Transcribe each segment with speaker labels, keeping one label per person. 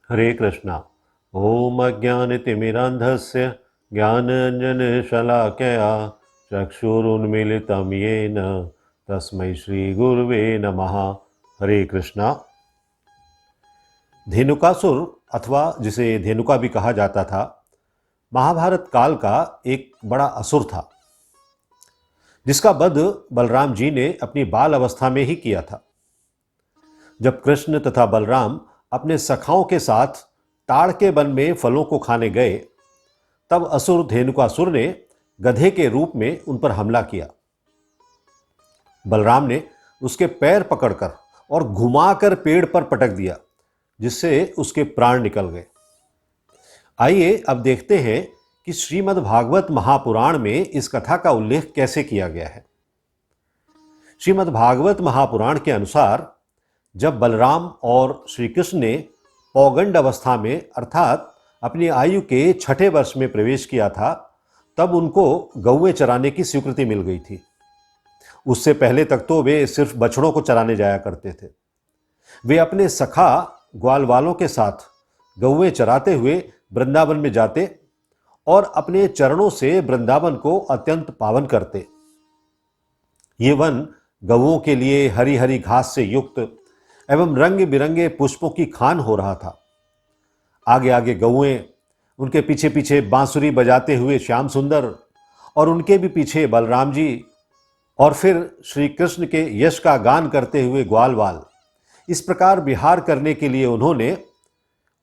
Speaker 1: हरे कृष्णा। ओम अज्ञानतिमिरान्धस्य ज्ञानाञ्जनशलाकया चक्षुरुन्मीलितं येन तस्मै श्रीगुरुवे नमः। हरे कृष्णा। धेनुकासुर अथवा जिसे धेनुका भी कहा जाता था, महाभारत काल का एक बड़ा असुर था जिसका वध बलराम जी ने अपनी बाल अवस्था में ही किया था। जब कृष्ण तथा बलराम अपने सखाओं के साथ ताड़ के वन में फलों को खाने गए, तब असुर धेनुकासुर ने गधे के रूप में उन पर हमला किया। बलराम ने उसके पैर पकड़कर और घुमाकर पेड़ पर पटक दिया, जिससे उसके प्राण निकल गए। आइए अब देखते हैं कि श्रीमद् भागवत महापुराण में इस कथा का उल्लेख कैसे किया गया है। श्रीमद् भागवत महापुराण के अनुसार जब बलराम और श्री कृष्ण ने पौगंड अवस्था में अर्थात अपनी आयु के 6ठे वर्ष में प्रवेश किया था, तब उनको गौएं चराने की स्वीकृति मिल गई थी। उससे पहले तक तो वे सिर्फ बछड़ों को चराने जाया करते थे। वे अपने सखा ग्वाल वालों के साथ गौएं चराते हुए वृंदावन में जाते और अपने चरणों से वृंदावन को अत्यंत पावन करते। ये वन गौओं के लिए हरी हरी घास से युक्त एवं रंग बिरंगे पुष्पों की खान हो रहा था। आगे आगे गौएं, उनके पीछे पीछे बांसुरी बजाते हुए श्याम सुंदर, और उनके भी पीछे बलराम जी, और फिर श्री कृष्ण के यश का गान करते हुए ग्वालवाल। इस प्रकार विहार करने के लिए उन्होंने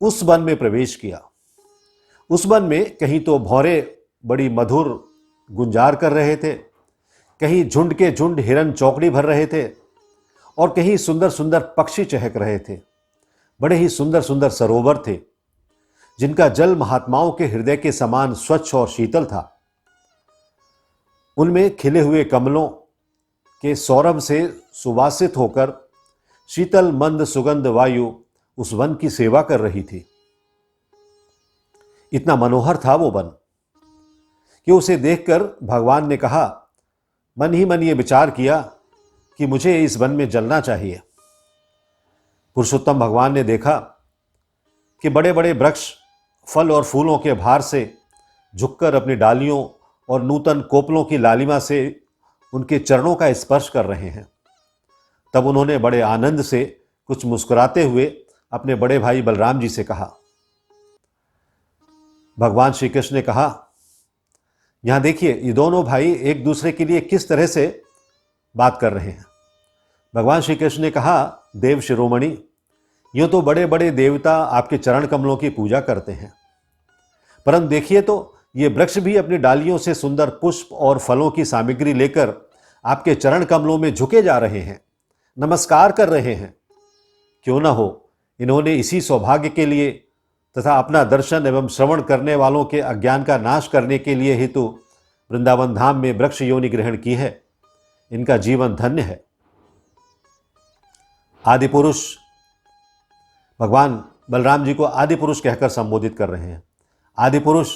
Speaker 1: उस वन में प्रवेश किया। उस वन में कहीं तो भौरे बड़ी मधुर गुंजार कर रहे थे, कहीं झुंड के झुंड हिरन चौकड़ी भर रहे थे, और कहीं सुंदर सुंदर पक्षी चहक रहे थे। बड़े ही सुंदर सुंदर सरोवर थे, जिनका जल महात्माओं के हृदय के समान स्वच्छ और शीतल था। उनमें खिले हुए कमलों के सौरभ से सुवासित होकर शीतल मंद सुगंध वायु उस वन की सेवा कर रही थी। इतना मनोहर था वो वन कि उसे देखकर भगवान ने कहा, मन ही मन ये विचार किया कि मुझे इस वन में जलना चाहिए। पुरुषोत्तम भगवान ने देखा कि बड़े बड़े वृक्ष फल और फूलों के भार से झुककर अपनी डालियों और नूतन कोपलों की लालिमा से उनके चरणों का स्पर्श कर रहे हैं। तब उन्होंने बड़े आनंद से कुछ मुस्कुराते हुए अपने बड़े भाई बलराम जी से कहा। भगवान श्री कृष्ण ने कहा, यहां देखिए, ये दोनों भाई एक दूसरे के लिए किस तरह से बात कर रहे हैं। भगवान श्री कृष्ण ने कहा, देव शिरोमणि, यूं तो बड़े बड़े देवता आपके चरण कमलों की पूजा करते हैं, परंतु देखिए तो ये वृक्ष भी अपनी डालियों से सुंदर पुष्प और फलों की सामग्री लेकर आपके चरण कमलों में झुके जा रहे हैं, नमस्कार कर रहे हैं। क्यों ना हो, इन्होंने इसी सौभाग्य के लिए तथा अपना दर्शन एवं श्रवण करने वालों के अज्ञान का नाश करने के लिए हेतु वृंदावन धाम में वृक्ष योनि ग्रहण की है। इनका जीवन धन्य है। आदि पुरुष, भगवान बलराम जी को आदि पुरुष कहकर संबोधित कर रहे हैं। आदि पुरुष,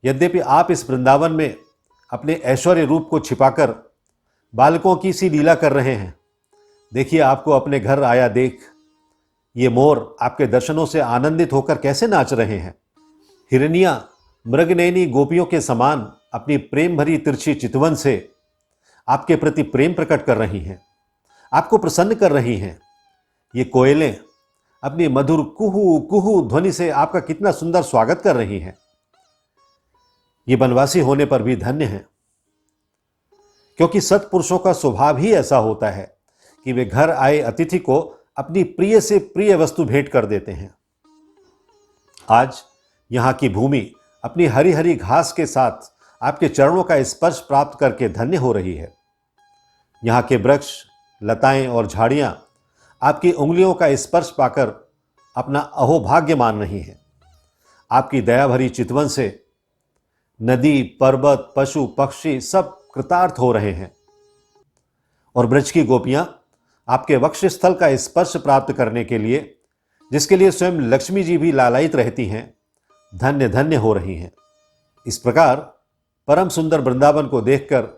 Speaker 1: यद्यपि आप इस वृंदावन में अपने ऐश्वर्य रूप को छिपाकर बालकों की सी लीला कर रहे हैं, देखिए आपको अपने घर आया देख ये मोर आपके दर्शनों से आनंदित होकर कैसे नाच रहे हैं। हिरनिया मृगनयनी गोपियों के समान अपनी प्रेम भरी तिरछी चितवन से आपके प्रति प्रेम प्रकट कर रही हैं, आपको प्रसन्न कर रही हैं। ये कोयलें अपनी मधुर कुहू कुहू ध्वनि से आपका कितना सुंदर स्वागत कर रही हैं। ये वनवासी होने पर भी धन्य हैं, क्योंकि सत्पुरुषों का स्वभाव ही ऐसा होता है कि वे घर आए अतिथि को अपनी प्रिय से प्रिय वस्तु भेंट कर देते हैं। आज यहाँ की भूमि अपनी हरी हरी घास के साथ आपके चरणों का स्पर्श प्राप्त करके धन्य हो रही है। यहाँ के वृक्ष, लताएं और झाड़ियाँ आपकी उंगलियों का स्पर्श पाकर अपना अहोभाग्य मान रही हैं। आपकी दया भरी चितवन से नदी, पर्वत, पशु, पक्षी सब कृतार्थ हो रहे हैं, और ब्रज की गोपियां आपके वक्ष स्थल का स्पर्श प्राप्त करने के लिए, जिसके लिए स्वयं लक्ष्मी जी भी लालायित रहती हैं, धन्य धन्य हो रही हैं। इस प्रकार परम सुंदर वृंदावन को देखकर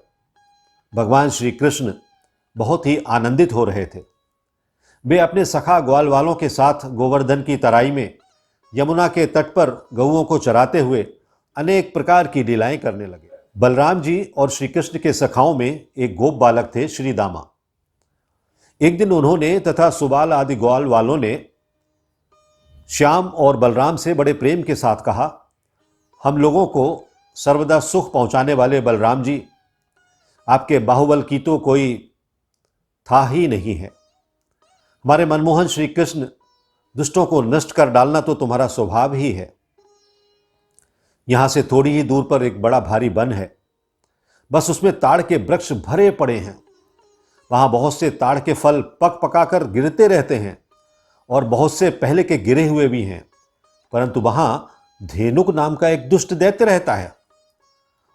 Speaker 1: भगवान श्री कृष्ण बहुत ही आनंदित हो रहे थे। वे अपने सखा ग्वाल वालों के साथ गोवर्धन की तराई में यमुना के तट पर गऊओं को चराते हुए अनेक प्रकार की लीलाएं करने लगे। बलराम जी और श्री कृष्ण के सखाओं में एक गोप बालक थे, श्री दामा। एक दिन उन्होंने तथा सुबाल आदि ग्वाल वालों ने श्याम और बलराम से बड़े प्रेम के साथ कहा, हम लोगों को सर्वदा सुख पहुंचाने वाले बलराम जी, आपके बाहुबल की तो कोई था ही नहीं है। हमारे मनमोहन श्री कृष्ण, दुष्टों को नष्ट कर डालना तो तुम्हारा स्वभाव ही है। यहां से थोड़ी ही दूर पर एक बड़ा भारी वन है, बस उसमें ताड़ के वृक्ष भरे पड़े हैं। वहां बहुत से ताड़ के फल पक पकाकर गिरते रहते हैं और बहुत से पहले के गिरे हुए भी हैं, परंतु वहां धेनुक नाम का एक दुष्ट दैत्य रहता है।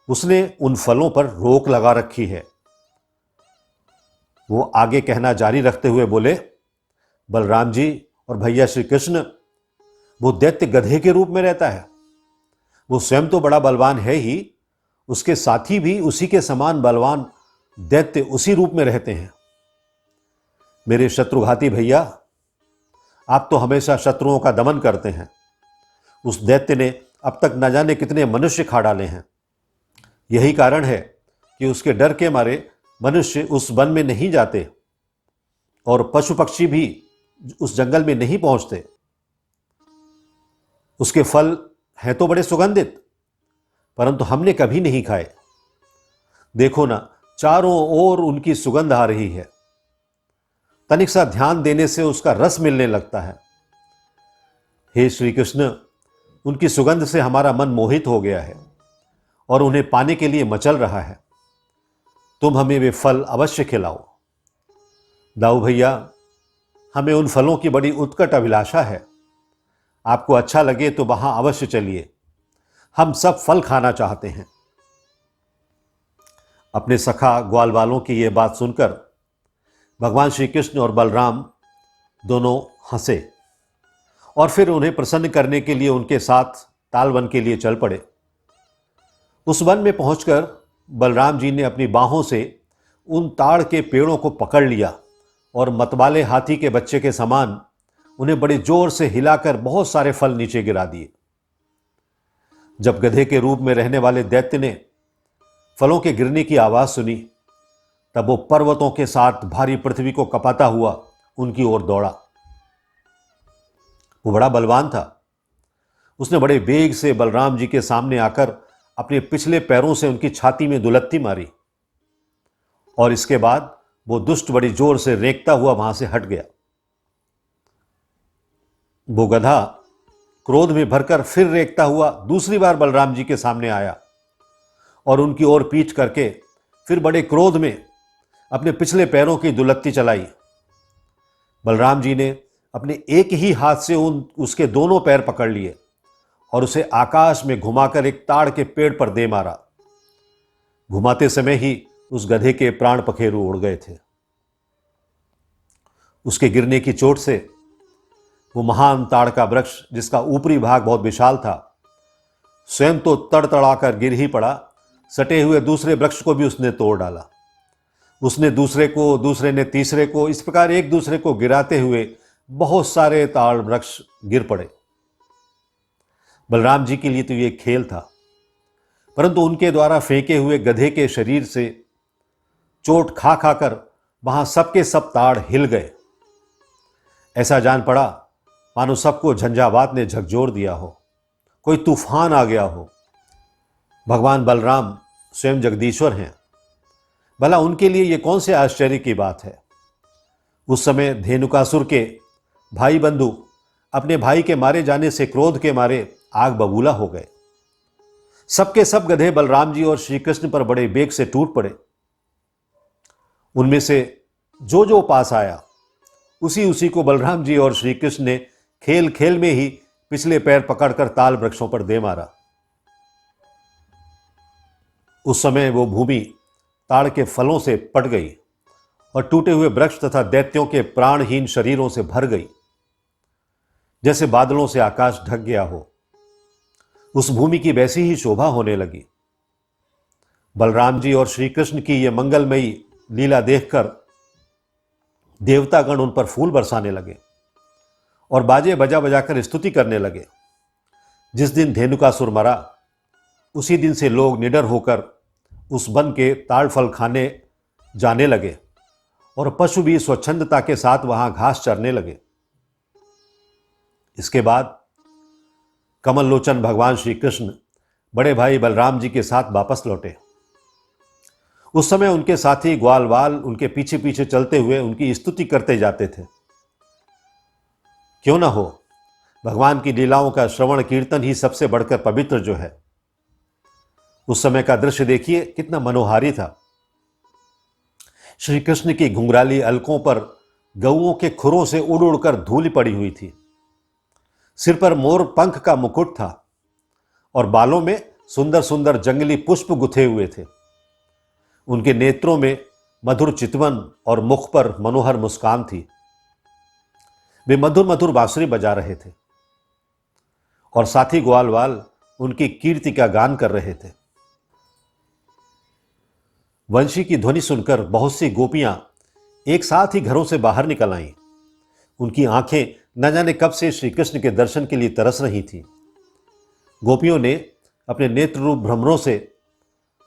Speaker 1: उसने उन फलों पर रोक लगा रखी है। वो आगे कहना जारी रखते हुए बोले, बलराम जी और भैया श्री कृष्ण, वो दैत्य गधे के रूप में रहता है। वो स्वयं तो बड़ा बलवान है ही, उसके साथी भी उसी के समान बलवान दैत्य उसी रूप में रहते हैं। मेरे शत्रुघाती भैया, आप तो हमेशा शत्रुओं का दमन करते हैं। उस दैत्य ने अब तक न जाने कितने मनुष्य खा डाले हैं। यही कारण है कि उसके डर के मारे मनुष्य उस वन में नहीं जाते और पशु पक्षी भी उस जंगल में नहीं पहुंचते। उसके फल हैं तो बड़े सुगंधित, परंतु हमने कभी नहीं खाए। देखो ना, चारों ओर उनकी सुगंध आ रही है। तनिक सा ध्यान देने से उसका रस मिलने लगता है। हे श्री कृष्ण, उनकी सुगंध से हमारा मन मोहित हो गया है और उन्हें पाने के लिए मचल रहा है। तुम हमें वे फल अवश्य खिलाओ। दाऊ भैया, हमें उन फलों की बड़ी उत्कट अभिलाषा है। आपको अच्छा लगे तो वहां अवश्य चलिए। हम सब फल खाना चाहते हैं। अपने सखा ग्वाल वालों की यह बात सुनकर भगवान श्री कृष्ण और बलराम दोनों हंसे और फिर उन्हें प्रसन्न करने के लिए उनके साथ तालवन के लिए चल पड़े। उस वन में पहुंचकर बलराम जी ने अपनी बाहों से उन ताड़ के पेड़ों को पकड़ लिया और मतवाले हाथी के बच्चे के समान उन्हें बड़े जोर से हिलाकर बहुत सारे फल नीचे गिरा दिए। जब गधे के रूप में रहने वाले दैत्य ने फलों के गिरने की आवाज सुनी, तब वो पर्वतों के साथ भारी पृथ्वी को कपाता हुआ उनकी ओर दौड़ा। वो बड़ा बलवान था। उसने बड़े वेग से बलराम जी के सामने आकर अपने पिछले पैरों से उनकी छाती में दुलत्ती मारी और इसके बाद वो दुष्ट बड़ी जोर से रेंकता हुआ वहां से हट गया। वो गधा क्रोध में भरकर फिर रेंकता हुआ दूसरी बार बलराम जी के सामने आया और उनकी ओर पीठ करके फिर बड़े क्रोध में अपने पिछले पैरों की दुलत्ती चलाई। बलराम जी ने अपने एक ही हाथ से उसके दोनों पैर पकड़ लिए और उसे आकाश में घुमाकर एक ताड़ के पेड़ पर दे मारा। घुमाते समय ही उस गधे के प्राण पखेरु उड़ गए थे। उसके गिरने की चोट से वो महान ताड़ का वृक्ष, जिसका ऊपरी भाग बहुत विशाल था, स्वयं तो तड़तड़ाकर गिर ही पड़ा, सटे हुए दूसरे वृक्ष को भी उसने तोड़ डाला। उसने दूसरे को, दूसरे ने तीसरे को, इस प्रकार एक दूसरे को गिराते हुए बहुत सारे ताड़ वृक्ष गिर पड़े। बलराम जी के लिए तो ये खेल था, परंतु उनके द्वारा फेंके हुए गधे के शरीर से चोट खा खाकर वहां सबके सब ताड़ हिल गए। ऐसा जान पड़ा मानो सबको झंझावात ने झकझोर दिया हो, कोई तूफान आ गया हो। भगवान बलराम स्वयं जगदीश्वर हैं, भला उनके लिए ये कौन से आश्चर्य की बात है। उस समय धेनुकासुर के भाई बंधु अपने भाई के मारे जाने से क्रोध के मारे आग बबूला हो गए। सबके सब गधे बलराम जी और श्री कृष्ण पर बड़े वेग से टूट पड़े। उनमें से जो जो पास आया उसी उसी को बलराम जी और श्री कृष्ण ने खेल खेल में ही पिछले पैर पकड़कर ताल वृक्षों पर दे मारा। उस समय वो भूमि ताड़ के फलों से पट गई और टूटे हुए वृक्ष तथा दैत्यों के प्राणहीन शरीरों से भर गई, जैसे बादलों से आकाश ढक गया हो। उस भूमि की वैसी ही शोभा होने लगी। बलराम जी और श्री कृष्ण की यह मंगलमयी लीला देखकर देवतागण उन पर फूल बरसाने लगे और बाजे बजा बजाकर स्तुति करने लगे। जिस दिन धेनुकासुर मरा उसी दिन से लोग निडर होकर उस वन के ताड़ फल खाने जाने लगे और पशु भी स्वच्छंदता के साथ वहां घास चरने लगे। इसके बाद कमल लोचन भगवान श्री कृष्ण बड़े भाई बलराम जी के साथ वापस लौटे। उस समय उनके साथी ग्वालवाल उनके पीछे पीछे चलते हुए उनकी स्तुति करते जाते थे। क्यों ना हो, भगवान की लीलाओं का श्रवण कीर्तन ही सबसे बढ़कर पवित्र जो है। उस समय का दृश्य देखिए कितना मनोहारी था। श्री कृष्ण की घुंघराली अलकों पर गऊओं के खुरों से उड़ उड़कर धूल पड़ी हुई थी। सिर पर मोर पंख का मुकुट था और बालों में सुंदर सुंदर जंगली पुष्प गुथे हुए थे। उनके नेत्रों में मधुर चितवन और मुख पर मनोहर मुस्कान थी। वे मधुर मधुर बांसुरी बजा रहे थे और साथी ग्वालवाल उनकी कीर्ति का गान कर रहे थे। वंशी की ध्वनि सुनकर बहुत सी गोपियां एक साथ ही घरों से बाहर निकल आईं। उनकी आंखें न जाने कब से श्री कृष्ण के दर्शन के लिए तरस रही थीं। गोपियों ने अपने नेत्र रूप भ्रमरों से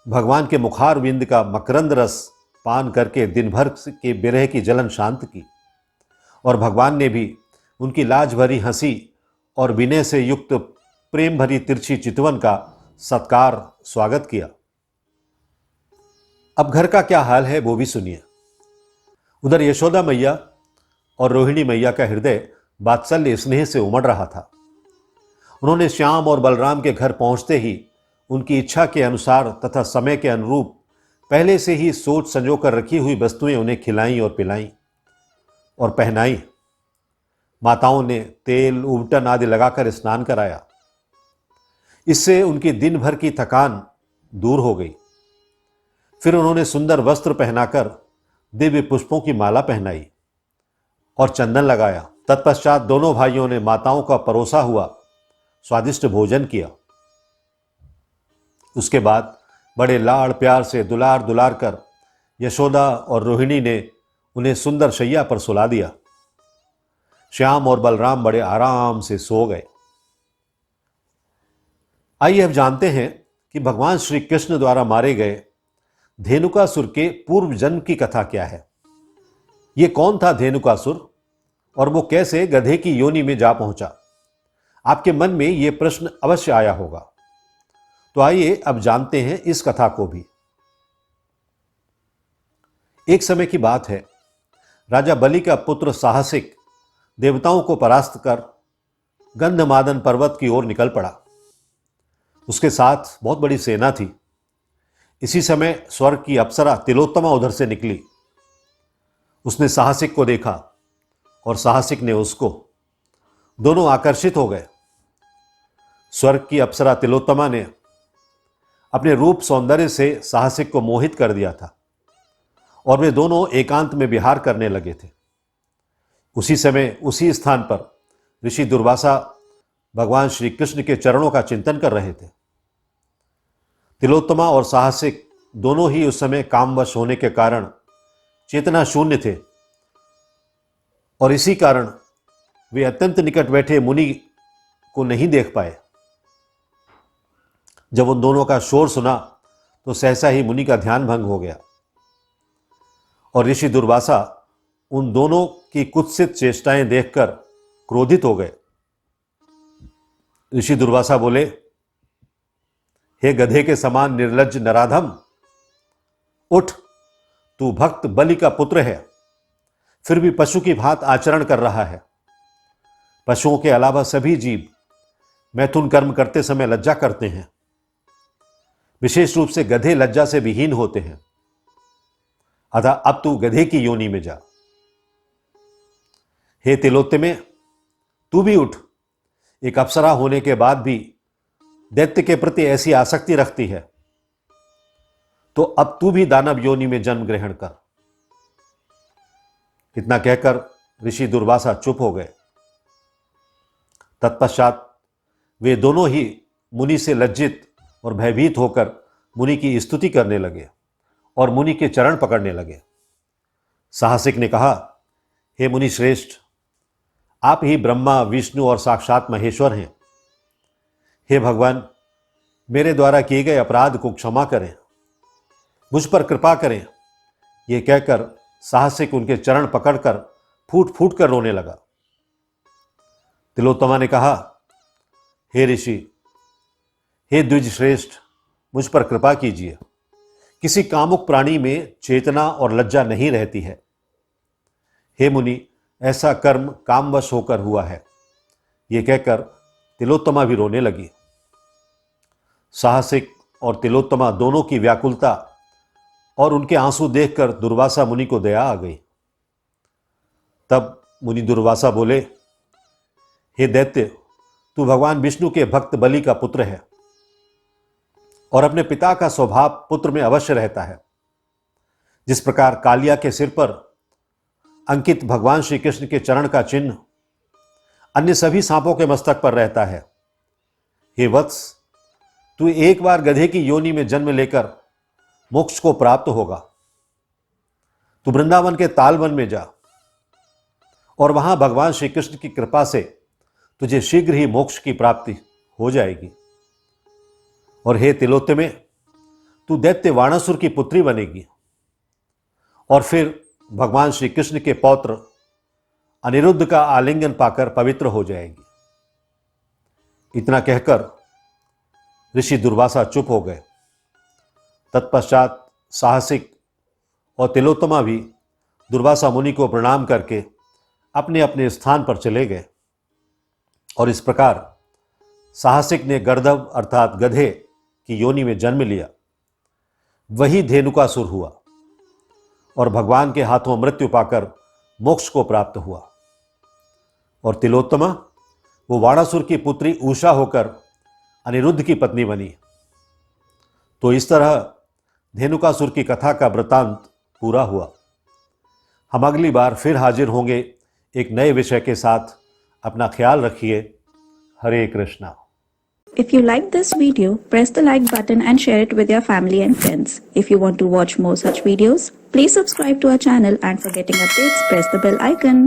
Speaker 1: भगवान के मुखार विंद का मकरंद रस पान करके दिन भर के विरह की जलन शांत की और भगवान ने भी उनकी लाज भरी हंसी और विनय से युक्त प्रेम भरी तिरछी चितवन का सत्कार स्वागत किया। अब घर का क्या हाल है वो भी सुनिए। उधर यशोदा मैया और रोहिणी मैया का हृदय वात्सल्य स्नेह से उमड़ रहा था। उन्होंने श्याम और बलराम के घर पहुंचते ही उनकी इच्छा के अनुसार तथा समय के अनुरूप पहले से ही सोच संजो कर रखी हुई वस्तुएं उन्हें खिलाईं और पिलाईं और पहनाई। माताओं ने तेल उबटन आदि लगाकर स्नान कराया। इससे उनकी दिन भर की थकान दूर हो गई। फिर उन्होंने सुंदर वस्त्र पहनाकर दिव्य पुष्पों की माला पहनाई और चंदन लगाया। तत्पश्चात दोनों भाइयों ने माताओं का परोसा हुआ स्वादिष्ट भोजन किया। उसके बाद बड़े लाड़ प्यार से दुलार दुलार कर यशोदा और रोहिणी ने उन्हें सुंदर शैया पर सुला दिया। श्याम और बलराम बड़े आराम से सो गए। आइए अब जानते हैं कि भगवान श्री कृष्ण द्वारा मारे गए धेनुकासुर के पूर्व जन्म की कथा क्या है। ये कौन था धेनुकासुर और वो कैसे गधे की योनि में जा पहुंचा? आपके मन में ये प्रश्न अवश्य आया होगा। तो आइए अब जानते हैं इस कथा को भी। एक समय की बात है, राजा बलि का पुत्र साहसिक देवताओं को परास्त कर गंधमादन पर्वत की ओर निकल पड़ा। उसके साथ बहुत बड़ी सेना थी। इसी समय स्वर्ग की अप्सरा तिलोत्तमा उधर से निकली। उसने साहसिक को देखा और साहसिक ने उसको। दोनों आकर्षित हो गए। स्वर्ग की अप्सरा तिलोत्तमा ने अपने रूप सौंदर्य से साहसिक को मोहित कर दिया था और वे दोनों एकांत में विहार करने लगे थे। उसी समय उसी स्थान पर ऋषि दुर्वासा भगवान श्री कृष्ण के चरणों का चिंतन कर रहे थे। तिलोत्तमा और साहसिक दोनों ही उस समय कामवश होने के कारण चेतना शून्य थे और इसी कारण वे अत्यंत निकट बैठे मुनि को नहीं देख पाए। जब उन दोनों का शोर सुना तो सहसा ही मुनि का ध्यान भंग हो गया और ऋषि दुर्वासा उन दोनों की कुत्सित चेष्टाएं देखकर क्रोधित हो गए। ऋषि दुर्वासा बोले, हे गधे के समान निर्लज्ज नराधम, उठ, तू भक्त बलि का पुत्र है, फिर भी पशु की भांति आचरण कर रहा है। पशुओं के अलावा सभी जीव मैथुन कर्म करते समय लज्जा करते हैं। विशेष रूप से गधे लज्जा से विहीन होते हैं। अतः अब तू गधे की योनि में जा। हे तिलोत्तमे, तू भी उठ। एक अप्सरा होने के बाद भी दैत्य के प्रति ऐसी आसक्ति रखती है तो अब तू भी दानव योनि में जन्म ग्रहण कर। इतना कहकर ऋषि दुर्वासा चुप हो गए। तत्पश्चात वे दोनों ही मुनि से लज्जित और भयभीत होकर मुनि की स्तुति करने लगे और मुनि के चरण पकड़ने लगे। साहसिक ने कहा, हे मुनि श्रेष्ठ, आप ही ब्रह्मा, विष्णु और साक्षात महेश्वर हैं। हे भगवान, मेरे द्वारा किए गए अपराध को क्षमा करें, मुझ पर कृपा करें। ये कहकर साहसिक उनके चरण पकड़कर फूट फूट कर रोने लगा। तिलोत्तमा ने कहा, हे ऋषि, हे द्विज श्रेष्ठ, मुझ पर कृपा कीजिए। किसी कामुक प्राणी में चेतना और लज्जा नहीं रहती है। हे मुनि, ऐसा कर्म कामवश होकर हुआ है। ये कहकर तिलोत्तमा भी रोने लगी। साहसिक और तिलोत्तमा दोनों की व्याकुलता और उनके आंसू देखकर दुर्वासा मुनि को दया आ गई। तब मुनि दुर्वासा बोले, हे दैत्य, तू भगवान विष्णु के भक्त बलि का पुत्र है और अपने पिता का स्वभाव पुत्र में अवश्य रहता है। जिस प्रकार कालिया के सिर पर अंकित भगवान श्री कृष्ण के चरण का चिन्ह अन्य सभी सांपों के मस्तक पर रहता है, हे वत्स, तू एक बार गधे की योनि में जन्म लेकर मोक्ष को प्राप्त होगा। तू वृंदावन के तालवन में जा और वहां भगवान श्री कृष्ण की कृपा से तुझे शीघ्र ही मोक्ष की प्राप्ति हो जाएगी। और हे तिलोत्तमे, तू दैत्य वाणासुर की पुत्री बनेगी और फिर भगवान श्री कृष्ण के पौत्र अनिरुद्ध का आलिंगन पाकर पवित्र हो जाएगी। इतना कहकर ऋषि दुर्वासा चुप हो गए। तत्पश्चात साहसिक और तिलोत्तमा भी दुर्वासा मुनि को प्रणाम करके अपने अपने स्थान पर चले गए। और इस प्रकार साहसिक ने गर्दभ अर्थात गधे की योनि में जन्म लिया। वही धेनुकासुर हुआ और भगवान के हाथों मृत्यु पाकर मोक्ष को प्राप्त हुआ। और तिलोत्तमा वो वाणासुर की पुत्री उषा होकर अनिरुद्ध की पत्नी बनी। तो इस तरह धेनुकासुर की कथा का वृतांत पूरा हुआ। हम अगली बार फिर हाजिर होंगे एक नए विषय के साथ। अपना ख्याल रखिए। हरे Krishna.
Speaker 2: If you like this video, press the like button and share it with your family and friends. If you want to watch more such videos, please subscribe to our channel, and for getting updates, press the bell icon.